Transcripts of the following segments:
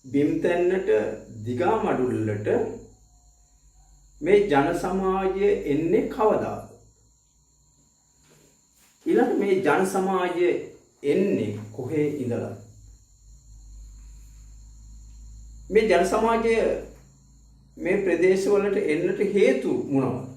බිම්තැන්නට දිගා මඩුල්ලට මේ ජන සමාජය එන්නේ කවදාද? ඊළඟ මේ ජන සමාජය එන්නේ කොහේ ඉඳලා? මේ ජන සමාජය මේ ප්‍රදේශවලට එන්නට හේතු මොනවද?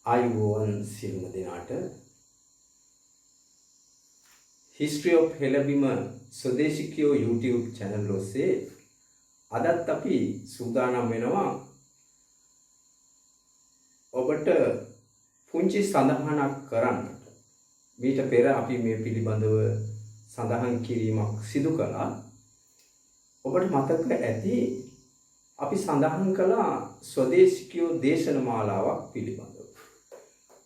ආයුබෝවන් සියලුම දෙනාට History of හෙළබිම ස්වදේශිකයෝ YouTube channel ඔස්සේ අදත් අපි සූදානම් වෙනවා ඔබට පුංචි සඳහනක් කරන්නට. මීට පෙර අපි මේ පිළිබඳව සඳහන් කිරීමක් සිදු කළා. ඔබට මතක ඇති අපි සඳහන් කළා ස්වදේශිකයෝ දේශන මාලාවක් පිළිබඳව.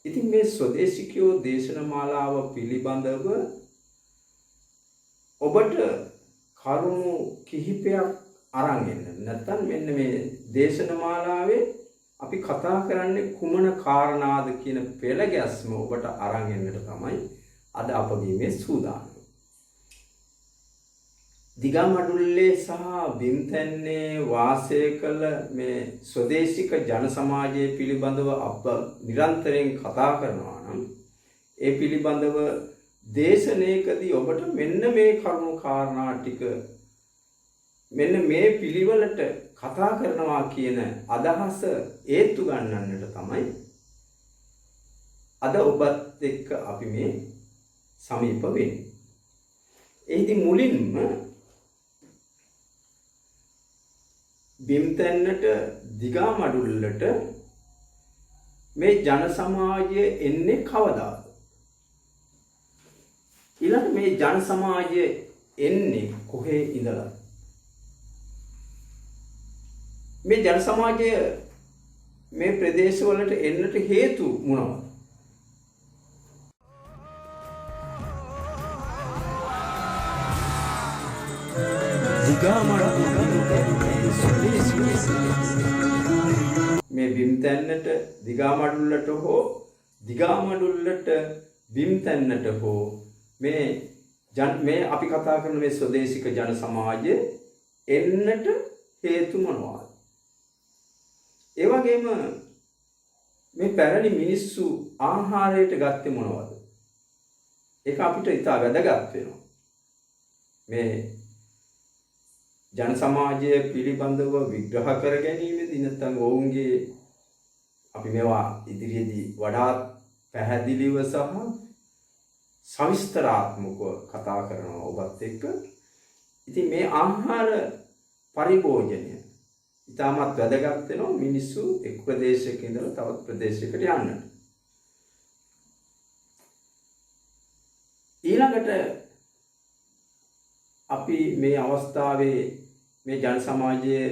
ඉතින් මේ ස්වදේශිකයෝ දේශන මාලාව පිළිබඳව ඔබට කරුණු කිහිපයක් අරන් එන්න. නැත්නම් මෙන්න මේ දේශන මාලාවේ අපි කතා කරන්නේ කුමන කාරණාද කියන පෙළ ගැස්ම ඔබට අරන් එන්නට තමයි අද අපගේ මේ සූදානම. දිගමඩුල්ලේ සහ බිම්තැන්නේ වාසය කළ මේ ස්වදේශික ජන සමාජය පිළිබඳව අප නිරන්තරයෙන් කතා කරනවා නම් ඒ පිළිබඳව දේශනයකදී ඔබට මෙන්න මේ කරුණු කාරණා ටික මෙන්න මේ පිළිවෙලට කතා කරනවා කියන අදහස ඒත්තු ගන්නන්නට තමයි අද ඔබත් එක්ක අපි මේ සමීප වෙන්නේ. එහිදී මුලින්ම බිම්තැන්නට දිගා මඩුල්ලට මේ ජන සමාජය එන්නේ කවදාද? ඊළඟ මේ ජන සමාජය එන්නේ කොහේ ඉඳලා? මේ ජන සමාජය මේ ප්‍රදේශවලට එන්නට හේතු මොනවද? මේ බිම්තැන්නට දිගාමඩුල්ලට හෝ දිගාමඩුල්ලට බිම්තැන්නට හෝ මේ අපි කතා කරන මේ ස්වදේශික ජන සමාජය එන්නට හේතු මොනවාද? ඒ වගේම මේ පැරණි මිනිස්සු ආහාරයට ගත්තේ මොනවද? ඒක අපිට ඉතා වැදගත් වෙනවා. මේ ජන සමාජය පිළිබඳව විග්‍රහ කර ගැනීමේදී නැත්නම් ඔවුන්ගේ අපි මේවා ඉදිරියේදී වඩාත් පැහැදිලිව සහ සවිස්තරාත්මකව කතා කරනවා ඔබත් එක්ක. ඉතින් මේ ආහාර පරිභෝජනය ඉතාමත් වැදගත් වෙනවා මිනිස්සු එක් ප්‍රදේශයක ඉඳලා තවත් ප්‍රදේශයකට යන්නට. ඊළඟට අපි මේ අවස්ථාවේ මේ ජන සමාජයේ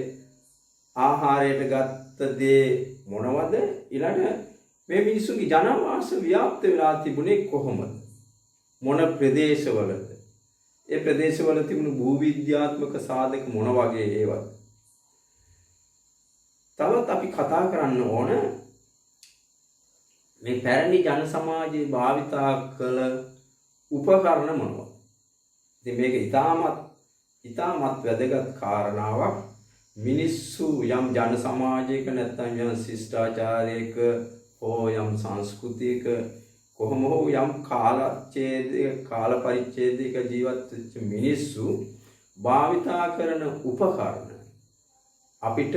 ආහාරයට ගත්ත දේ මොනවද? ඊළඟ මේ මිනිසුන්ගේ ජනවාස ව්‍යාප්ත වෙලා තිබුණේ කොහොමද? මොන ප්‍රදේශවලද? ඒ ප්‍රදේශවල තිබුණු භූවිද්‍යාත්මක සාධක මොන වගේ ඒවාද? තවත් අපි කතා කරන්න ඕන මේ පැරණි ජන සමාජයේ භාවිතා කළ උපකරණ මොනවද? ඉතින් මේක ඉතාමත් වැදගත් කාරණාවක්. මිනිස්සු යම් ජන සමාජයක නැත්නම් යම් ශිෂ්ටාචාරයක හෝ යම් සංස්කෘතියක කොහොම හෝ යම් කාල පරිච්ඡේදයක ජීවත් වෙච්ච මිනිස්සු භාවිතා කරන උපකරණ අපිට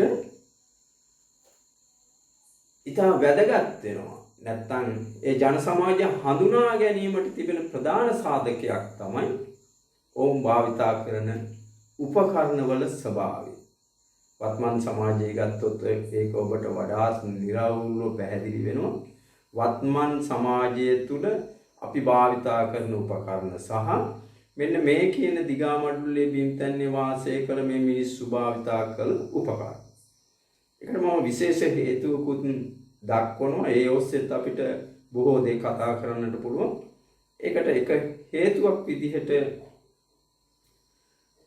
ඉතා වැදගත් වෙනවා. නැත්නම් ඒ ජන සමාජය හඳුනා ගැනීමට තිබෙන ප්‍රධාන සාධකයක් තමයි ඔවුන් භාවිතා කරන උපකරණවල ස්වභාවය. වත්මන් සමාජයේ ගත්තොත් ඒක ඔබට වඩාත් නිරවුල්ව පැහැදිලි වෙනවා. වත්මන් සමාජය තුළ අපි භාවිතා කරන උපකරණ සහ මෙන්න මේ කියන දිගාමඩුල්ලේ බිම්තැන්නේ වාසය කළ මේ මිනිස්සු භාවිතා කළ උපකරණ. ඒකට මම විශේෂ හේතුවකුත් දක්වනවා. ඒ ඔස්සේත් අපිට බොහෝ දේ කතා කරන්නට පුළුවන්. ඒකට එක හේතුවක් විදිහට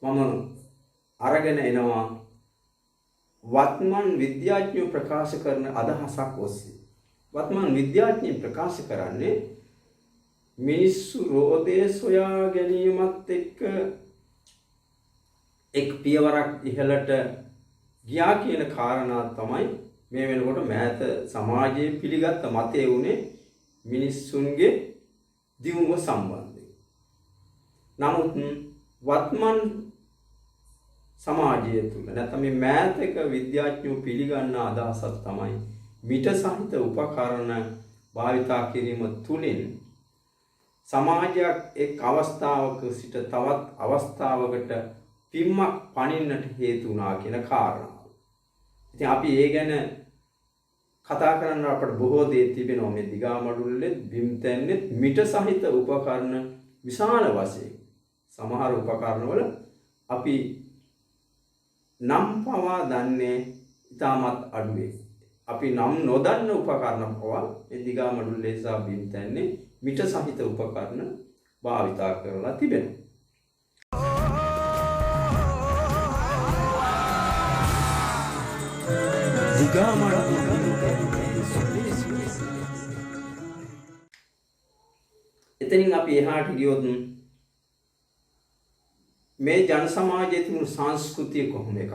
මම අරගෙන එනවා වත්මන් විද්‍යාඥයෝ ප්‍රකාශ කරන අදහසක් ඔස්සේ. වත්මන් විද්‍යාඥයෝ ප්‍රකාශ කරන්නේ මිනිස්සු රෝදය සොයා ගැනීමත් එක්ක එක් පියවරක් ඉහළට ගියා කියන කාරණා තමයි මේ වෙනකොට මෑත සමාජයේ පිළිගත් මතය උනේ මිනිස්සුන්ගේ දියුණුව සම්බන්ධයෙන්. නමුත් වත්මන් සමාජය තුළ නැත්නම් මේ මෑතක විද්‍යාඥයෝ පිළිගන්න අදහසක් තමයි මිට සහිත උපකරණ භාවිතා කිරීම තුළින් සමාජයක් එක් අවස්ථාවක සිට තවත් අවස්ථාවකට පිම්මක් පනින්නට හේතු වුණා කියන කාරණාව. ඉතින් අපි ඒ ගැන කතා කරන්න අපට බොහෝ දේ තිබෙනවා. මේ දිගාමඩුල්ලේ බිම්තැන්නේ මිට සහිත උපකරණ විශාල වශයෙන් සමහර උපකරණවල අපි නම් පවා දන්නේ ඉතාමත් අඩුවේ. අපි නම් නොදන්න උපකරණ පවා මේ දිගාමඩුල්ලේ සහ බිම්තැන්නේ මිට සහිත උපකරණ භාවිතා කරලා තිබෙනවා. එතනින් අපි එහාට ගියොත් මේ ජන සමාජයේ තිබුණු සංස්කෘතිය කොහොම එකක්.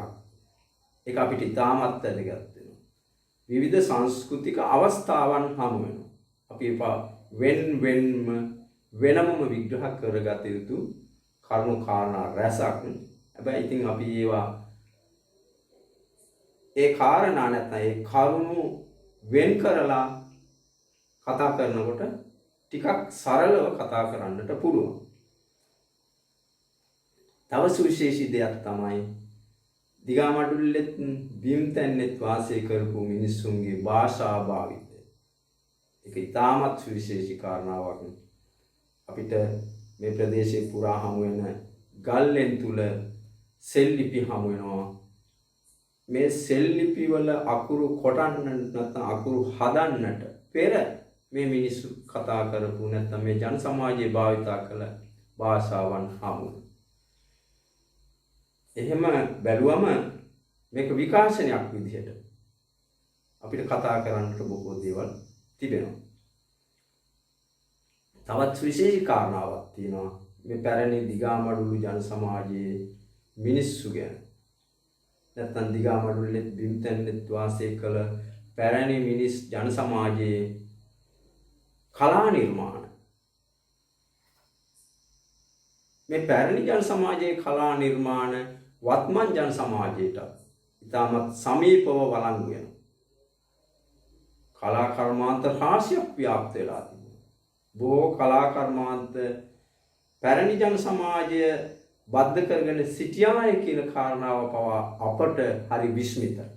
ඒක අපිට ඉතාමත් වැදගත් වෙනවා. විවිධ සංස්කෘතික අවස්ථාවන් හමු වෙනවා. අපි වෙනමම විග්‍රහ කරගත යුතු කරුණු කාරණා රැසක්. හැබැයි ඉතින් අපි ඒවා ඒ කාරණා නැත්නම් ඒ කරුණු වෙන් කරලා කතා කරනකොට ටිකක් සරලව කතා කරන්නට පුළුවන්. තව සුවිශේෂී දෙයක් තමයි දිගාමඩුල්ලෙත් බිම්තැන්නෙත් වාසය කරපු මිනිස්සුන්ගේ භාෂා භාවිතය. ඒක ඉතාමත් සුවිශේෂී කාරණාවක්. අපිට මේ ප්‍රදේශයේ පුරා හමු වෙන ගල්ලෙන් තුල සෙල්ලිපි හමු වෙනවා. මේ සෙල්ලිපි වල අකුරු කොටන්න නැත්නම් අකුරු හදන්නට පෙර මේ මිනිස්සු කතා කරපු නැත්නම් මේ ජන සමාජයේ භාවිතා කළ භාෂාවන් හමු. එහෙම බැලුවම මේක විකාශනයක් විදිහට අපිට කතා කරන්නට බොහෝ දේවල් තිබෙනවා. තවත් විශේෂ කාරණාවක් තියෙනවා මේ පැරණි දිගාමඩුල්ලු ජන සමාජයේ මිනිස්සු ගැන. නැත්නම් දිගාමඩුල්ලේ බිම්තැන්නෙත් වාසය කළ පැරණි මිනිස් ජන සමාජයේ කලා නිර්මාණ. මේ පැරණි ජන සමාජයේ කලා නිර්මාණ වත්මන් ජන සමාජයට ඉතාමත් සමීපව වළංගු වෙනවා. කලා කර්මාන්ත රාශියක් ව්‍යාප්ත වෙලා තිබෙනවා. බොහෝ කලා කර්මාන්ත පැරණි ජන සමාජය බද්ධ කරගෙන සිටියාය කියන කාරණාව පවා අපට හරි විස්මිතයි.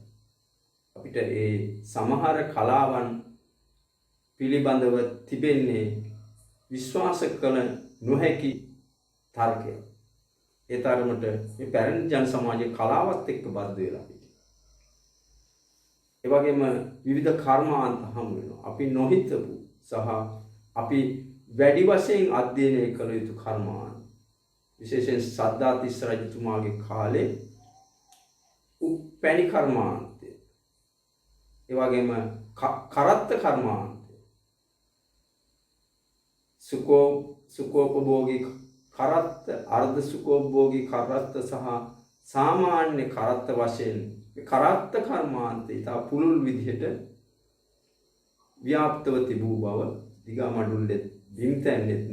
අපිට ඒ සමහර කලාවන් පිළිබඳව තිබෙන්නේ විශ්වාස කළ නොහැකි තර්කය. ඒ තරමට මේ පැරණි ජන සමාජයේ කලාවත් එක්ක බද්ධ වෙලා හිටියා. ඒ වගේම විවිධ කර්මාන්ත හමු වෙනවා. අපි නොහිතපු සහ අපි වැඩි වශයෙන් අධ්‍යයනය කළ යුතු කර්මාන්ත. විශේෂයෙන් සද්ධාතිස්ස රජතුමාගේ කාලේ පැණි කර්මාන්තය. ඒ වගේම කරත්ත කර්මාන්තය. සුකෝපභෝගී කරත්ත, අර්ධ සුකෝපභෝගී කරත්ත සහ සාමාන්‍ය කරත්ත වශයෙන් මේ කරත්ත කර්මාන්තය ඉතා පුළුල් විදිහට ව්‍යාප්තව තිබූ බව දිගාමඩුල්ලේ බිම්තැන්නෙත්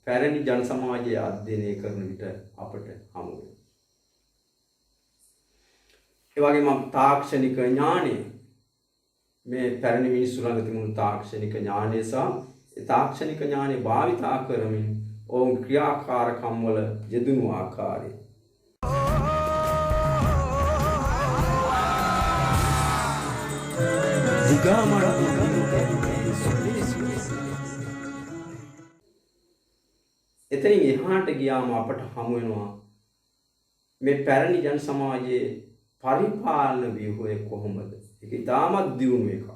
පැරණි ජන සමාජයේ අධ්‍යයනය කරන විට අපට හමු වෙනවා. ඒ වගේම තාක්ෂණික ඥානය, මේ පැරණි මිනිස්සු ළඟ තිබුණු තාක්ෂණික ඥානය සහ ඒ තාක්ෂණික ඥානය භාවිතා කරමින් ඔවුන් ක්‍රියාකාරකම් වල යෙදුණු ආකාරය. එතනින් එහාට ගියාම අපට හමු වෙනවා මේ පැරණි ජන සමාජයේ පරිපාලන ව්‍යුහය කොහොමද? ඒක ඉතාමත් දියුණු එකක්.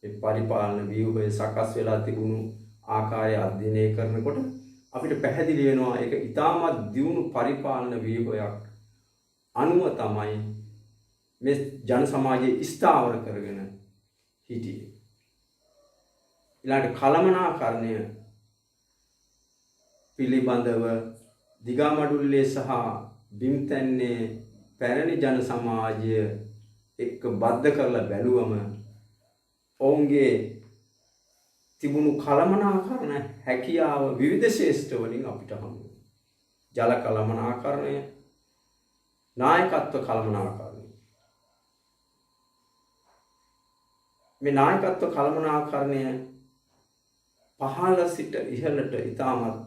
ඒ පරිපාලන ව්‍යුහය සකස් වෙලා තිබුණු ආකාරය අධ්‍යයනය කරනකොට අපිට පැහැදිලි වෙනවා ඒක ඉතාමත් දියුණු පරිපාලන ව්‍යුහයක් අනුව තමයි මේ ජන සමාජයේ ස්ථාවර කරගෙන හිටියේ. ඊළඟට කළමනාකරණය පිළිබඳව දිගමඩුල්ලේ සහ බිම්තැන්නේ පැරණි ජන සමාජය එක්ක බද්ධ කරලා බැලුවම ඔවුන්ගේ තිබුණු කළමනාකරණ හැකියාව විවිධ ශේෂ්ඨ වලින් අපිට හමු වෙනවා. ජල කළමනාකරණය, නායකත්ව කළමනාකරණය. මේ නායකත්ව කළමනාකරණය පහළ සිට ඉහළට ඉතාමත්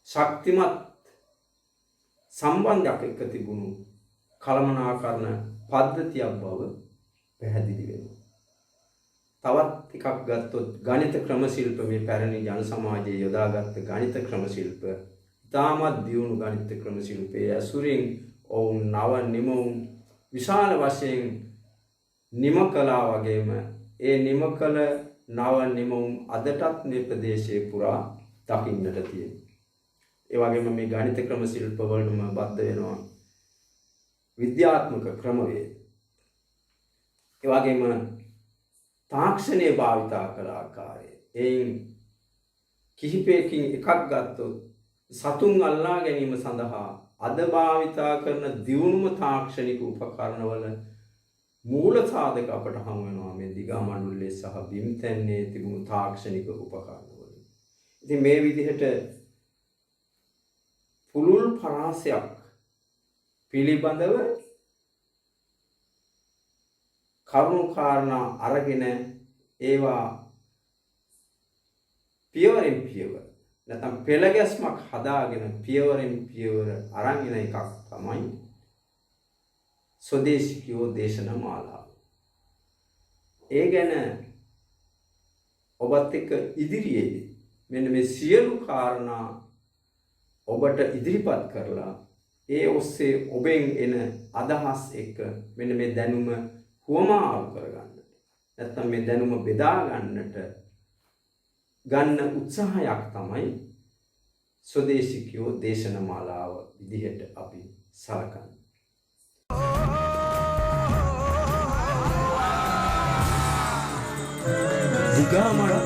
ශක්තිමත් සම්බන්ධයක් එක්ක තිබුණු කළමනාකරණ පද්ධතියක් බව පැහැදිලි වෙනවා. තවත් එකක් ගත්තොත් ගණිත ක්‍රම ශිල්ප මේ පැරණි ජන සමාජයේ යොදාගත් ගණිත ක්‍රම ශිල්ප ඉතාමත් දියුණු ගණිත ක්‍රම ශිල්පයේ අසුරින් ඔවුන් නව නිමවුන් විශාල වශයෙන් නිම කළා වගේම ඒ නිම කළ නව නිමවුන් අදටත් මේ ප්‍රදේශයේ පුරා දකින්නට තියෙනවා. ඒ වගේම මේ ගණිත ක්‍රම ශිල්ප වලටම බද්ධ වෙනවා විද්‍යාත්මක ක්‍රමවේද. ඒ වගේම තාක්ෂණයේ භාවිතා කළ ආකාරය. එයින් කිහිපයකින් එකක් ගත්තොත් සතුන් අල්ලා ගැනීම සඳහා අද භාවිතා කරන දියුණුම තාක්ෂණික උපකරණවල මූල සාධක අපට හමු වෙනවා මේ දිගමඩුල්ලේ සහ බිම්තැන්නේ තිබුණු තාක්ෂණික උපකරණවල. ඉතින් මේ විදිහට පුළුල් පරාසයක් පිළිබඳව කරුණු කාරණා අරගෙන ඒවා පියවරෙන් පියවර නැත්නම් පෙළ ගැස්මක් හදාගෙන පියවරෙන් පියවර අරන් එන එකක් තමයි ස්වදේශිකයෝ දේශන මාලාව. ඒ ගැන ඔබත් එක්ක ඉදිරියේදී මෙන්න මේ සියලු කාරණා ඔබට ඉදිරිපත් කරලා ඒ ඔස්සේ ඔබෙන් එන අදහස් එක්ක මෙන්න මේ දැනුම හුවමාරු කරගන්නට නැත්නම් මේ දැනුම බෙදා ගන්නට ගන්න උත්සාහයක් තමයි ස්වදේශිකයෝ දේශන මාලාව විදිහට අපි සලකන්නේ. Zigamara